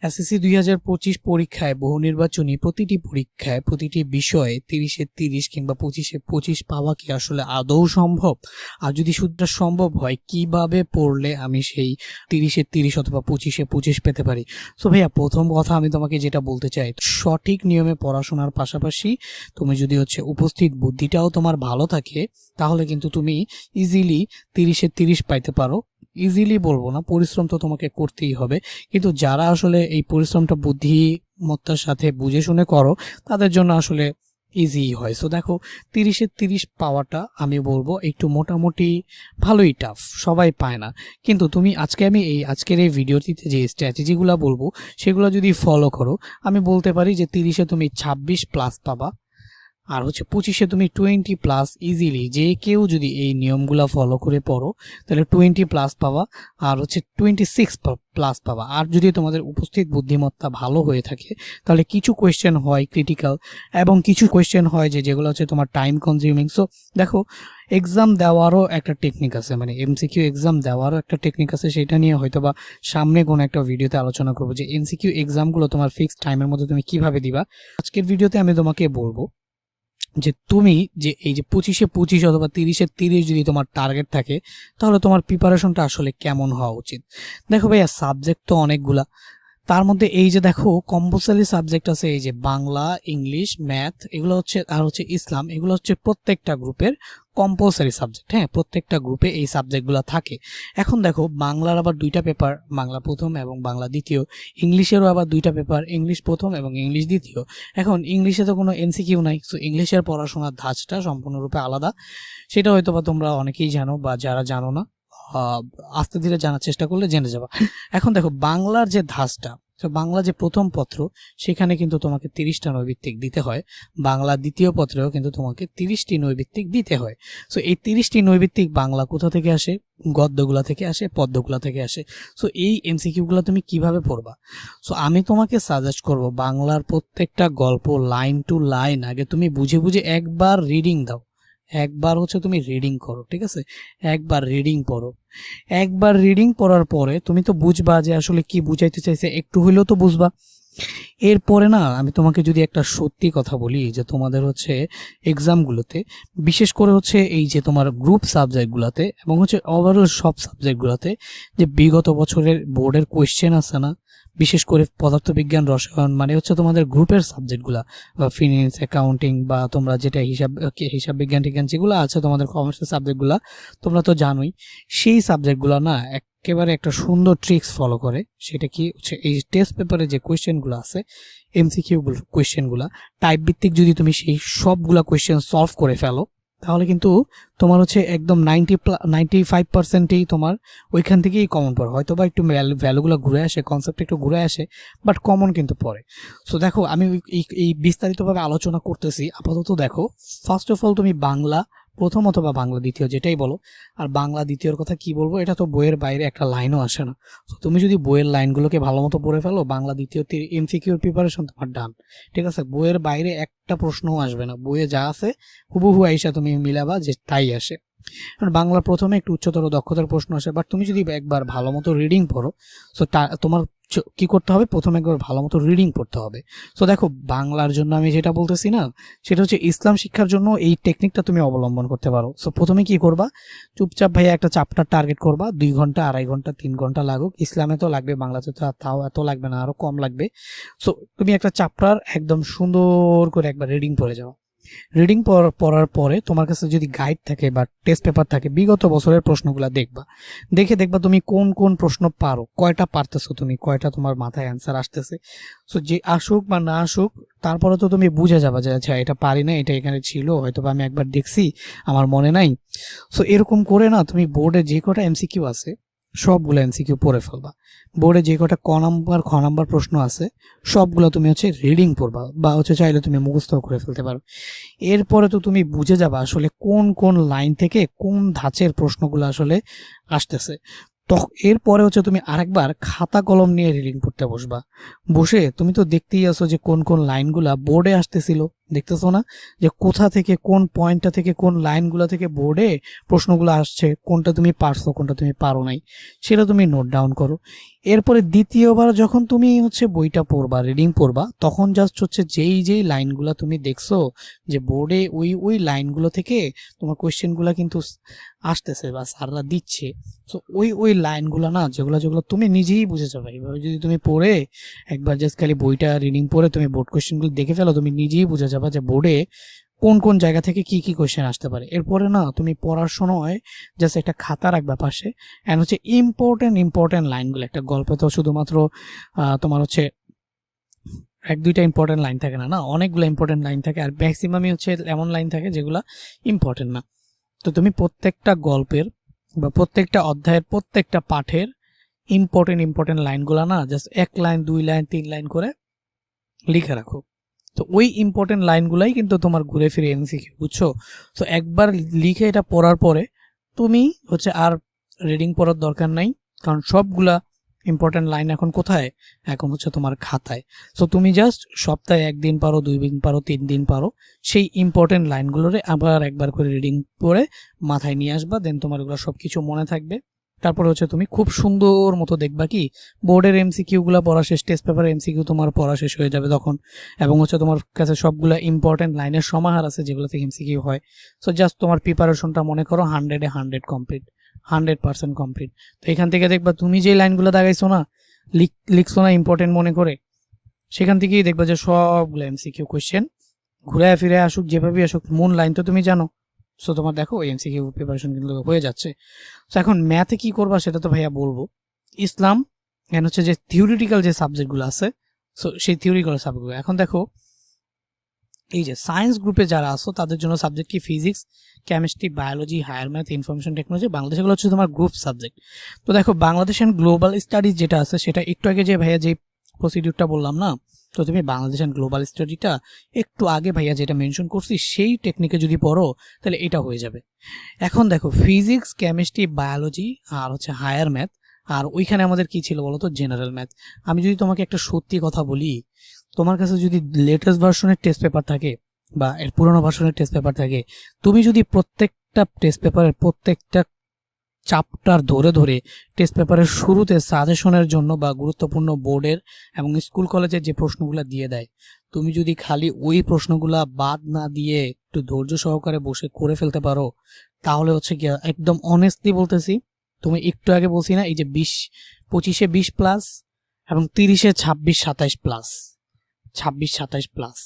SSC 2025 পরীক্ষায় বহু নির্বাচনী প্রতিটি পরীক্ষায় প্রতিটি বিষয়ে 30-এ 30 কিংবা 25-এ 25 পাওয়া কি আসলে আদৌ সম্ভব? আর যদি শুধু সম্ভব হয় কিভাবে পড়লে আমি সেই 30-এ 30 অথবা 25-এ 25 পেতে পারি? সো ভাইয়া, প্রথম কথা আমি তোমাকে যেটা বলতে চাই, সঠিক নিয়মে পড়াশোনার পাশাপাশি তুমি যদি উপস্থিত বুদ্ধিটাও তোমার ভালো থাকে, তাহলে কিন্তু তুমি ইজিলি 30-এ 30 পাইতে পারো। ইজিলি বলবো না, পরিশ্রম তো তোমাকে করতেই হবে, কিন্তু যারা আসলে এই পরিশ্রমটা বুদ্ধিমত্তার সাথে বুঝে শুনে করো, তাদের জন্য আসলে ইজি হয়। সো দেখো, 30-এ 30 পাওয়াটা আমি বলবো একটু মোটামুটি ভালোই টাফ, সবাই পায় না। কিন্তু তুমি আজকের এই ভিডিওটিতে যে স্ট্র্যাটেজিগুলো বলবো, সেগুলো যদি ফলো করো, আমি বলতে পারি যে 30-এ তুমি 26 প্লাস পাবা, আর 25-এ তুমি 20 প্লাস ইজিলি। যে কেউ যদি এই নিয়মগুলো ফলো করে পড়ো, তাহলে 20 প্লাস পাবা, আর 26 প্লাস পাবা। আর যদি তোমাদের উপস্থিত বুদ্ধিমত্তা ভালো হয়ে থাকে, তাহলে কিছু কোয়েশ্চেন হয় ক্রিটিক্যাল, এবং কিছু কোয়েশ্চেন হয় যেগুলো তোমার টাইম কনজিউমিং। সো দেখো, এক্সাম দেওয়ারও একটা টেকনিক আছে, মানে এমসিকিউ এক্সাম দেওয়ারও একটা টেকনিক আছে। সেটা নিয়ে হয়তো বা সামনে কোনো একটা ভিডিওতে আলোচনা করবো যে এমসিকিউ এক্সামগুলো তোমার ফিক্সড টাইমের মধ্যে তুমি কিভাবে দিবা। আজকের ভিডিওতে আমি তোমাকে বলবো যে তুমি যে এই যে 25-এ 25 অথবা 30-এ 30 যদি তোমার টার্গেট থাকে, তাহলে তোমার প্রিপারেশনটা আসলে কেমন হওয়া উচিত। দেখো ভাইয়া, সাবজেক্ট তো অনেকগুলা, তার মধ্যে এই যে দেখো কম্পালসারি সাবজেক্ট আছে, এই যে বাংলা, ইংলিশ, ম্যাথ, এগুলো আর ইসলাম, এগুলো প্রত্যেকটা গ্রুপের কম্পালসারি সাবজেক্ট। হ্যাঁ, প্রত্যেকটা গ্রুপে এই সাবজেক্টগুলো থাকে। এখন দেখো, বাংলার আবার দুইটা পেপার, বাংলা প্রথম এবং বাংলা দ্বিতীয়। ইংলিশেরও আবার দুইটা পেপার, ইংলিশ প্রথম এবং ইংলিশ দ্বিতীয়। এখন ইংলিশে তো কোনো এমসিকিউ নাই, সো ইংলিশের পড়াশোনার ধাঁচটা সম্পূর্ণরূপে আলাদা। সেটা হয়তো বা তোমরা অনেকেই জানো, বা যারা জানো না, আস্তে ধীরে জানার চেষ্টা করলে জেনে যাবা। এখন দেখো, বাংলার যে ধাঁচটা, তো বাংলা যে প্রথম পত্র, সেখানে কিন্তু তোমাকে 30টা নৈবিত্তিক দিতে হয়। বাংলা দ্বিতীয় পত্রেও কিন্তু তোমাকে 30টি নৈবিত্তিক দিতে হয়। সো এই 30টি নৈবিত্তিক বাংলা কোথা থেকে আসে? গদ্যগুলা থেকে আসে, পদ্যগুলা থেকে আসে। সো এই এমসিকিউগুলো তুমি কিভাবে পড়বা? সো আমি তোমাকে সাজেস্ট করব, বাংলার প্রত্যেকটা গল্প লাইন টু লাইন আগে তুমি বুঝে বুঝে একবার রিডিং দাও। একবার তুমি রিডিং করো, ঠিক আছে? একবার রিডিং পড়ো। একবার রিডিং পড়ার পরে তুমি তো বুঝবা যে আসলে কি বুঝাইতে চাইছে, একটু হইলেও তো বুঝবা। এরপরে না, আমি তোমাকে যদি একটা সত্যি কথা বলি, যে তোমাদের এক্সামগুলোতে, বিশেষ করে এই যে তোমার গ্রুপ সাবজেক্টগুলোতে এবং ওভারঅল সব সাবজেক্টগুলোতে, যে বিগত বছরের বোর্ডের কোয়েশ্চেন আছে না, বিশেষ করে পদার্থবিজ্ঞান, রসায়ন, মানে তোমাদের গ্রুপের সাবজেক্টগুলা, বা ফিনান্স, অ্যাকাউন্টিং, বা তোমরা যেটা হিসাব বিজ্ঞান টিজ্ঞান যেগুলো আছে তোমাদের কমার্সের সাবজেক্টগুলা, তোমরা তো জানোই। সেই সাবজেক্টগুলো না একেবারে একটা সুন্দর ট্রিক্স ফলো করে। সেটা কি এই টেস্ট পেপারে যে কোয়েশ্চেনগুলো আছে, এমসিকিউ কোয়েশ্চেনগুলা টাইপ ভিত্তিক, যদি তুমি সেই সবগুলা কোয়েশ্চেন সলভ করে ফেলো, তাহলে কিন্তু তোমার একদম 95%ই তোমার ওইখান থেকেই কমন পড়ে। হয়তো বা একটু ভ্যালুগুলো ঘুরে আসে, কনসেপ্ট একটু ঘুরে আসে, বাট কমন কিন্তু পড়ে। সো দেখো, আমি এই বিস্তারিতভাবে আলোচনা করতেছি। আপাতত দেখো, ফার্স্ট অফ অল তুমি বাংলা প্রথম অথবা বাংলা দ্বিতীয় যেটাই বলো, আর বাংলা দ্বিতীয়র কথা কি বলবো, এটা তো বইয়ের বাইরে একটা লাইনও আসে না। তো তুমি যদি বইয়ের লাইনগুলোকে ভালো মতো পড়ে ফেলো, বাংলা দ্বিতীয় এমসিকিউর প্রিপারেশন তোমার ডান, ঠিক আছে? বইয়ের বাইরে একটা প্রশ্নও আসবে না, বইয়ে যা আছে হুবহু আইসা তুমি মিলাবা, যে তাই আসে। বাংলা প্রথমে একটু উচ্চতর দক্ষতার প্রশ্ন আসে, বাট তুমি যদি একবার ভালো মতো রিডিং পড়ো, সো তোমার কি করতে হবে, প্রথমে একবার ভালো মতো রিডিং পড়তে হবে। সো দেখো, বাংলার জন্য আমি যেটা বলতেছি না, সেটা ইসলাম শিক্ষার জন্য এই টেকনিকটা তুমি অবলম্বন করতে পারো। সো প্রথমে কি করবা, চুপচাপ ভাইয়া একটা চ্যাপ্টার টার্গেট করবা, 2 ঘন্টা, 2.5 ঘন্টা, 3 ঘন্টা লাগুক। ইসলামে তো লাগবে, বাংলাতে তো তাও এত লাগবে না, আরো কম লাগবে। সো তুমি একটা চ্যাপ্টার একদম সুন্দর করে একবার রিডিং পড়ে যাও। রিডিং পড়ার পরে তোমার কাছে যদি গাইড থাকে বা টেস্ট পেপার থাকে, বিগত বছরের প্রশ্নগুলো দেখবা তুমি কোন কোন প্রশ্ন পারো, কয়টা পারতেছো তুমি, কয়টা তোমার মাথায় অ্যান্সার আসতেছে। সো যে আসুক বা না আসুক, তারপরে তো তুমি বুঝে যাবা যে আচ্ছা, এটা পারি না, এটা এখানে ছিল, হয়তো আমি একবার দেখছি, আমার মনে নাই। সো এরকম করে না, তুমি বোর্ডে যে কটা এমসিকিউ আছে সবগুলো এমসিকিউ পড়ে ফেলবা। বোর্ডে যে কটা খ নাম্বার প্রশ্ন আছে, সবগুলো তুমি রিডিং পড়বা, বা চাইলে তুমি মুখস্থ করে ফেলতে পারো। এরপরে তো তুমি বুঝে যাবা আসলে কোন কোন লাইন থেকে কোন ধাঁচের প্রশ্নগুলো আসলে আসতেছে। তো এরপরে তুমি আরেকবার খাতা কলম নিয়ে রিডিং পড়তে বসবা। বসে তুমি তো দেখতেই আছো যে কোন কোন লাইনগুলা বোর্ডে আসতেছিল, দেখতেছো না যে কোথা থেকে কোন পয়েন্টটা থেকে কোন লাইনগুলো থেকে বোর্ডে প্রশ্নগুলো আসছে, কোনটা তুমি পারছো কোনটা তুমি পারো নাই, সেটা তুমি নোট ডাউন করো। এরপরে দ্বিতীয়বার যখন তুমি হচ্ছে বইটা পড়বা, রিডিং পড়বা, তখন জাস্ট হচ্ছে যেই লাইনগুলো তুমি দেখছো যে বোর্ডে ওই লাইনগুলো থেকে তোমার কোয়েশ্চেনগুলো কিন্তু আসতেছে বা স্যাররা দিচ্ছে, তো ওই লাইনগুলো না যেগুলো তুমি নিজেই বুঝে যাবে। এইভাবে যদি তুমি পড়ে একবার জাস্ট খালি বইটা রিডিং পড়ে তুমি বোর্ড কোয়েশ্চেনগুলো দেখে ফেলো, তুমি নিজেই বুঝে যাবে যে বোর্ডে কোন কোন জায়গা থেকে কি কি কোয়েশ্চেন আসতে পারে। এরপরে না তুমি পড়ার সময় জাস্ট একটা খাতা রাখবা পাশে, এন্ড হচ্ছে ইম্পর্টেন্ট লাইনগুলো, একটা গল্পে তো শুধুমাত্র তোমার হচ্ছে এক দুইটা ইম্পর্টেন্ট লাইন থাকে না, না অনেকগুলো ইম্পর্টেন্ট লাইন থাকে, আর ম্যাক্সিমামই হচ্ছে এমন লাইন থাকে যেগুলো ইম্পর্টেন্ট না। তো তুমি প্রত্যেকটা গল্পের বা প্রত্যেকটা অধ্যায়ের প্রত্যেকটা পাঠের ইম্পর্টেন্ট লাইনগুলো না জাস্ট 1 লাইন 2 লাইন 3 লাইন করে লিখে রাখো। তো ওই ইম্পর্টেন্ট লাইনগুলাই কিন্তু তোমার ঘুরে ফিরে এমসিকিউ, বুঝছো? তো একবার লিখে এটা পড়ার পরে তুমি হচ্ছে আর রিডিং পড়ার দরকার নাই, কারণ সবগুলা ইম্পর্টেন্ট লাইন এখন কোথায়, এখন হচ্ছে তোমার খাতায়। সো তুমি জাস্ট সপ্তাহে 1 দিন পারো, 2 দিন পারো, 3 দিন পারো, সেই ইম্পর্টেন্ট লাইনগুলোরে আবার একবার করে রিডিং পড়ে মাথায় নিয়ে আসবা, দেন তোমার এগুলো সবকিছু মনে থাকবে। তারপর হচ্ছে তুমি খুব সুন্দর মতো দেখবা কি বোর্ডের এমসিকিউ গুলা পড়া শেষ, টেস্ট পেপারের এমসিকিউ তোমার পড়া শেষ হয়ে যাবে তখন, এবং হচ্ছে তোমার কাছে সবগুলা ইম্পর্টেন্ট লাইনের সমাহার আছে যেগুলো থেকে এমসিকিউ হয়। সো জাস্ট তোমার প্রিপারেশনটা মনে করো 100-এ 100 কমপ্লিট, 100% কমপ্লিট। তো এখান থেকে দেখবা তুমি যে লাইনগুলো দাগাইছো না, লিখছো না ইম্পর্টেন্ট মনে করে, সেখান থেকেই দেখবা যে সবগুলো এমসিকিউ কোয়েশ্চেন ঘুরে ফিরে আসুক যেভাবে আসুক, মূল লাইন তো তুমি জানো। সো তোমার দেখো ওই এমসিকিউ প্রিপারেশন কিন্তু হয়ে যাচ্ছে। তো এখন ম্যাথে কি করবা সেটা তো ভাইয়া বলবো। ইসলাম এন্ড হচ্ছে যে থিওরিটিক্যাল যে সাবজেক্টগুলো আছে, সো সেই থিওরিক্যাল সাবজেক্টগুলো এখন দেখো, এই যে সায়েন্স গ্রুপে যারা আছো তাদের জন্য সাবজেক্ট কি physics, chemistry, biology, higher math, information technology, Bangladesh, এগুলো হচ্ছে তোমার গ্রুপ সাবজেক্ট। তো দেখো বাংলাদেশ এন্ড গ্লোবাল স্টাডিজ যেটা আছে সেটা একটু আগে যে ভাইয়া যে প্রসিডিউরটা বললাম না, তো তুমি বাংলাদেশ এন্ড গ্লোবাল স্টাডিটা একটু আগে ভাইয়া যেটা মেনশন করছি সেই টেকনিকে যদি পড়ো তাহলে এটা হয়ে যাবে। এখন দেখো ফিজিক্স, কেমিস্ট্রি, বায়োলজি আর হচ্ছে হায়ার ম্যাথ, আর ওইখানে আমাদের কি ছিল বলতো, জেনারেল ম্যাথ। আমি যদি তোমাকে একটা সত্যি কথা বলি, তোমার কাছে যদি লেটেস্ট ভার্সনের টেস্ট পেপার থাকে বা এর পুরোনো ভার্সনের টেস্ট পেপার থাকে, তুমি যদি প্রত্যেকটা টেস্ট পেপারের প্রত্যেকটা চ্যাপ্টার ধরে ধরে টেস্ট পেপারের শুরুতে সাজেশনের জন্য বা গুরুত্বপূর্ণ বোর্ডের এবং স্কুল কলেজের যে প্রশ্নগুলো দিয়ে দেয়, তুমি যদি খালি ওই প্রশ্নগুলা বাদ না দিয়ে একটু ধৈর্য সহকারে বসে করে ফেলতে পারো, তাহলে হচ্ছে কি একদম অনেস্টলি বলতেছি, তুমি একটু আগে বলছি না এই যে 25-এ 20 প্লাস এবং 30-এ 26-27 প্লাস, 26-27 প্লাস,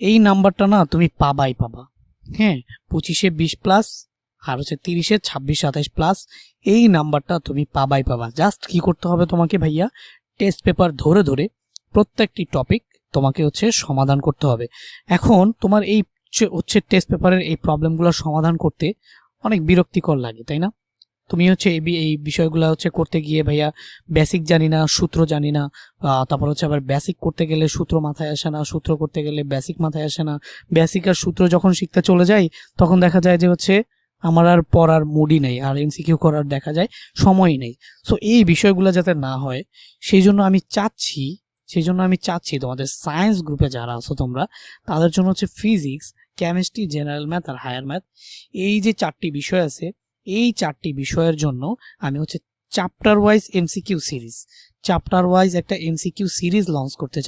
এই নাম্বারটা না তুমি পাবাই পাবা। হ্যাঁ, 25-এ 20 প্লাস আর হচ্ছে 30-এ 26-27 প্লাস, এই নাম্বারটা তুমি পাবাই পাবা। জাস্ট কি করতে হবে তোমাকে ভাইয়া, টেস্ট পেপার ধরে ধরে প্রত্যেকটি টপিক তোমাকে হচ্ছে সমাধান করতে হবে। এখন তোমার এই হচ্ছে টেস্ট পেপারের এই প্রবলেমগুলো সমাধান করতে অনেক বিরক্তিকর লাগে, তাই না? তুমি হচ্ছে এই বিষয়গুলো হচ্ছে করতে গিয়ে ভাইয়া বেসিক জানি না, সূত্র জানি না, তারপর হচ্ছে আবার বেসিক করতে গেলে সূত্র মাথায় আসে না, সূত্র করতে গেলে বেসিক মাথায় আসে না, বেসিক আর সূত্র যখন শিখতে চলে যাই তখন দেখা যায় যে হচ্ছে আমার আর পড়ার মুডই নেই, আর এমসিকিউ করার দেখা যায় সময়ই নেই। সো এই বিষয়গুলো যাতে না হয় সেই জন্য আমি চাচ্ছি তোমাদের সায়েন্স গ্রুপে যারা আছো তোমরা, তাদের জন্য হচ্ছে ফিজিক্স, কেমিস্ট্রি, জেনারেল ম্যাথ আর হায়ার ম্যাথ, এই যে 4টি বিষয় আছে, এই 4টি বিষয়ের জন্য আমি হচ্ছে chapter wise MCQ series, chapter wise একটা এমসিকিউ সিরিজ লঞ্চ করতে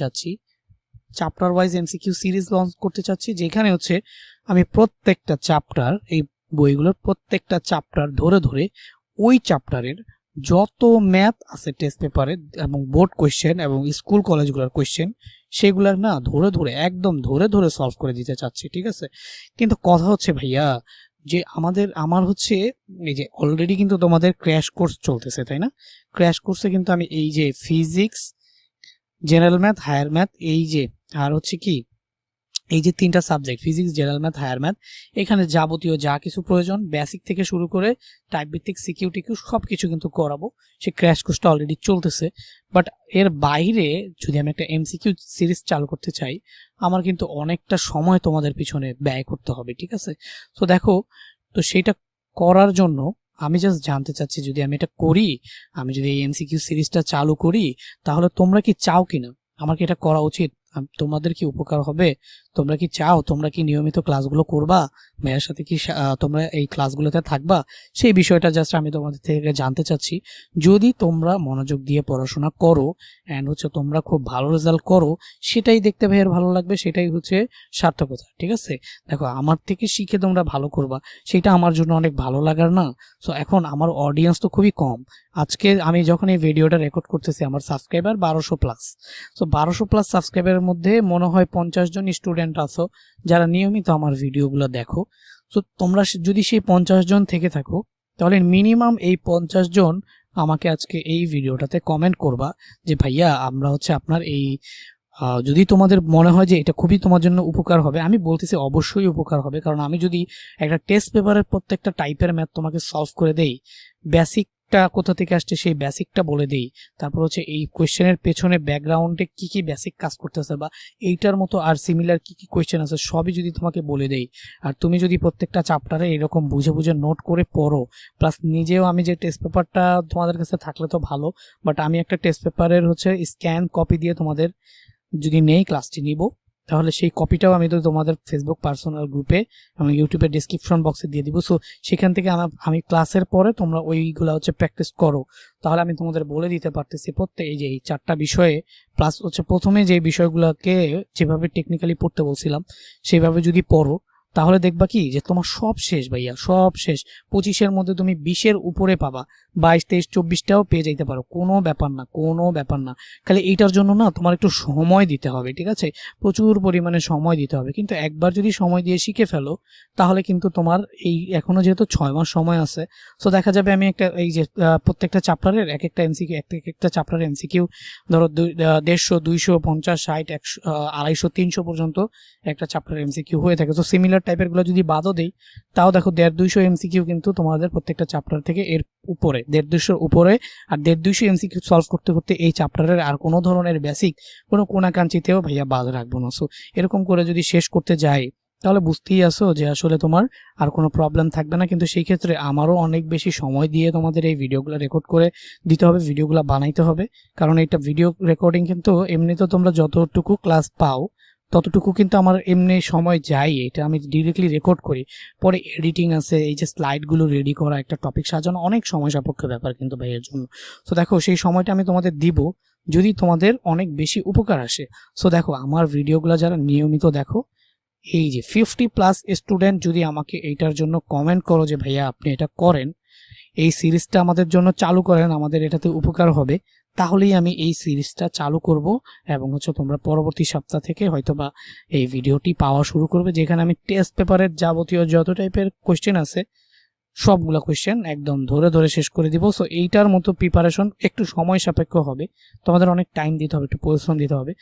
চাচ্ছি, যেখানে হচ্ছে আমি প্রত্যেকটা চ্যাপ্টার, এই বইগুলোর প্রত্যেকটা চ্যাপ্টার ধরে ধরে ওই চ্যাপ্টারের যত ম্যাথ আছে টেস্ট পেপারে এবং বোর্ড কোয়েশ্চেন এবং স্কুল কলেজগুলোর কোয়েশ্চেন, সেগুলার না একদম ধরে ধরে সলভ করে দিতে চাচ্ছি, ঠিক আছে? কিন্তু কথা হচ্ছে ভাইয়া যে আমার হচ্ছে এই যে অলরেডি কিন্তু তোমাদের ক্র্যাশ কোর্স চলতেছে, তাই না? ক্র্যাশ কোর্সে কিন্তু আমি এই যে physics, general math, higher math, এই যে আর হচ্ছে কি এই যে 3টা subject physics, general math, higher math, এখানে যাবতীয় যা কিছু প্রয়োজন বেসিক থেকে শুরু করে টাইপ ভিত্তিক সিকিউ টিকিউ সবকিছু কিন্তু করাবো। সে ক্র্যাশ কোর্সটা অলরেডি চলতেছে, বাট এর বাইরে যদি আমি একটা এমসিকিউ সিরিজ চালু করতে চাই, আমার কিন্তু অনেকটা সময় তোমাদের পিছনে ব্যয় করতে হবে, ঠিক আছে? তো দেখো, তো সেইটা করার জন্য আমি জাস্ট জানতে চাচ্ছি, যদি আমি এটা করি, আমি যদি এই এমসিকিউ সিরিজটা চালু করি, তাহলে তোমরা কি চাও কিনা, আমার কি এটা করা উচিত, তোমাদের কি উপকার হবে? তোমরা কি চাও, তোমরা কি নিয়মিত ক্লাসগুলো করবা, ভাইয়ার সাথে কি তোমরা এই ক্লাসগুলোতে থাকবা, সেই বিষয়টা জাস্ট আমি তোমাদের থেকে জানতে চাচ্ছি। যদি তোমরা মনোযোগ দিয়ে পড়াশোনা করো অ্যান্ড হচ্ছে তোমরা খুব ভালো রেজাল্ট করো, সেটাই দেখতে ভাইয়ের ভালো লাগবে, সেটাই হচ্ছে সার্থকতা। ঠিক আছে, দেখো আমার থেকে শিখে তোমরা ভালো করবা, সেটা আমার জন্য অনেক ভালো লাগার না। সো এখন আমার অডিয়েন্স তো খুবই কম। আজকে আমি যখন এই ভিডিওটা রেকর্ড করতেছি আমার সাবস্ক্রাইবার 1200+। সো 1200+ সাবস্ক্রাইবারের মধ্যে মনে হয় 50 জন স্টুডেন্ট আছো যারা নিয়মিত আমার ভিডিওগুলো দেখো। সো তোমরা যদি সেই 50 জন থেকে থাকো, তাহলে মিনিমাম এই 50 জন আমাকে আজকে এই ভিডিওটাতে কমেন্ট করবা যে ভাইয়া আমরা হচ্ছে আপনার এই যদি তোমাদের মনে হয় যে এটা খুবই তোমার জন্য উপকার হবে, আমি বলতেছি অবশ্যই উপকার হবে। কারণ আমি যদি একটা টেস্ট পেপারের প্রত্যেকটা টাইপের ম্যাথ তোমাকে সলভ করে দেই, বেসিকটা কোথা থেকে আসছে সেই বেসিকটা বলে দেই, তারপর হচ্ছে এই কোয়েশ্চেনের পেছনে ব্যাকগ্রাউন্ডে কি কি বেসিক কাজ করতেছে বা এইটার মতো আর সিমিলার কি কি কোয়েশ্চেন আছে সবই যদি তোমাকে বলে দেই, আর তুমি যদি প্রত্যেকটা চ্যাপ্টারে এরকম বুঝে বুঝে নোট করে পড়ো, প্লাস নিজেও আমি যে টেস্ট পেপারটা তোমাদের কাছে থাকলে তো ভালো, বাট আমি একটা টেস্ট পেপারের হচ্ছে স্ক্যান কপি দিয়ে তোমাদের যদি নেই ক্লাসটি নিব, তাহলে সেই কপিটাও আমি তো তোমাদের ফেসবুক পার্সোনাল গ্রুপে এবং ইউটিউবের ডিসক্রিপশন বক্সে দিয়ে দিব। সো সেখান থেকে আমি ক্লাসের পরে তোমরা ওইগুলো হচ্ছে প্র্যাকটিস করো, তাহলে আমি তোমাদের বলে দিতে পারতেছি প্রত্যেক এই যে এই 4টা বিষয়ে, প্লাস হচ্ছে প্রথমে যে বিষয়গুলোকে যেভাবে টেকনিক্যালি পড়তে বলছিলাম সেইভাবে যদি পড়ো, তাহলে দেখবা কি যে তোমার সব শেষ ভাইয়া, সব শেষ। 25-এর মধ্যে তুমি 20-এর উপরে পাবা, 22, 23, 24টাও পেয়ে যাইতে পারো, কোনো ব্যাপার না, কোনো ব্যাপার না। খালি এইটার জন্য না তোমার একটু সময় দিতে হবে, ঠিক আছে, প্রচুর পরিমাণে সময় দিতে হবে। কিন্তু একবার যদি সময় দিয়ে শিখে ফেলো, তাহলে কিন্তু তোমার এই এখনো যেহেতু 6 মাস সময় আছে, সো দেখা যাবে আমি একটা এই যে প্রত্যেকটা চ্যাপ্টারের এক একটা এমসিকিউ, একটা চ্যাপ্টারের এমসিকিউ ধরো 150, 250, 60, 100, 250, 300 পর্যন্ত একটা চ্যাপ্টার এমসিকিউ হয়ে থাকে। তো সিমিলার টাইপের গুলো যদি বাদও দেই, তাও দেখো 150-200 এমসিকিউ কিন্তু তোমাদের প্রত্যেকটা চ্যাপ্টার থেকে এর উপরে 150-200 উপরে, আর 150-200 এমসিকিউ সলভ করতে করতে এই চ্যাপ্টারের আর কোনো ধরনের বেসিক কোনো কোনাকাঞ্চিতেও ভাইয়া বাদ রাখবো না। সো এরকম করে যদি শেষ করতে যাই, তাহলে বুঝতেই আসো যে আসলে তোমার আর কোনো প্রবলেম থাকবে না। কিন্তু সেই ক্ষেত্রে আমারও অনেক বেশি সময় দিয়ে তোমাদের এই ভিডিওগুলো রেকর্ড করে দিতে হবে, ভিডিওগুলো বানাইতে হবে। কারণ এটা ভিডিও রেকর্ডিং কিন্তু এমনিতে তোমরা যতটুকু ক্লাস পাও ততটুকু কিন্তু আমার এমনি সময় যাই, এটা আমি ডিরেক্টলি রেকর্ড করি, পরে এডিটিং আছে, এই যে স্লাইডগুলো রেডি করা, একটা টপিক সাজানো অনেক সময় সাপেক্ষ ব্যাপার কিন্তু ভাইয়ের জন্য। সো দেখো সেই সময়টা আমি তোমাদের দিব যদি তোমাদের অনেক বেশি উপকার আসে। সো দেখো আমার ভিডিওগুলো যারা নিয়মিত দেখো, এই যে 50+ স্টুডেন্ট যদি আমাকে এইটার জন্য কমেন্ট করো যে ভাইয়া আপনি এটা করেন, এই সিরিজটা আমাদের জন্য চালু করেন, আমাদের এটাতে উপকার হবে, তাহলেই আমি এই সিরিজটা চালু করব এবং হচ্ছে তোমরা পরবর্তী সপ্তাহ থেকে হয়তোবা এই ভিডিওটি পাওয়া শুরু করবে, যেখানে আমি টেস্ট পেপারের যাবতীয় যত টাইপের কোয়েশ্চেন আছে সবগুলো কোয়েশ্চেন একদম ধরে ধরে শেষ করে দিব। সো এইটার মতো প্রিপারেশন একটু সময় সাপেক্ষ হবে, তোমাদের অনেক টাইম দিতে হবে, একটু পরিশ্রম দিতে হবে,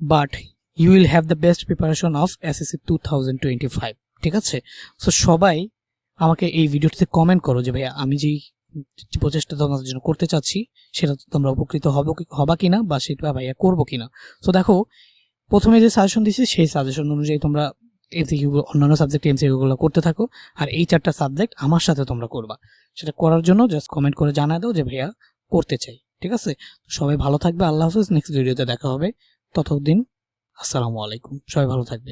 but you will have the best preparation of SSC 2025। ঠিক আছে, সো সবাই আমাকে এই ভিডিওটিতে কমেন্ট করো যে ভাইয়া আমি যেই প্রচেষ্টা তোমাদের জন্য করতে চাচ্ছি সেটা তোমরা উপকৃত হবা কিনা বা সেটা ভাইয়া করবো কিনা। সো দেখো প্রথমে যে সাজেশন দিচ্ছি সেই সাজেশন অনুযায়ী তোমরা এমসিকিউ অন্যান্য সাবজেক্ট এমসিকিউগুলো করতে থাকো, আর এই 4টা সাবজেক্ট আমার সাথে তোমরা করবা। সেটা করার জন্য জাস্ট কমেন্ট করে জানাই দাও যে ভাইয়া করতে চাই। ঠিক আছে, সবাই ভালো থাকবে, আল্লাহ হাফেজ, নেক্সট ভিডিওতে দেখা হবে, ততদিন আসসালামু আলাইকুম, সবাই ভালো থাকবে।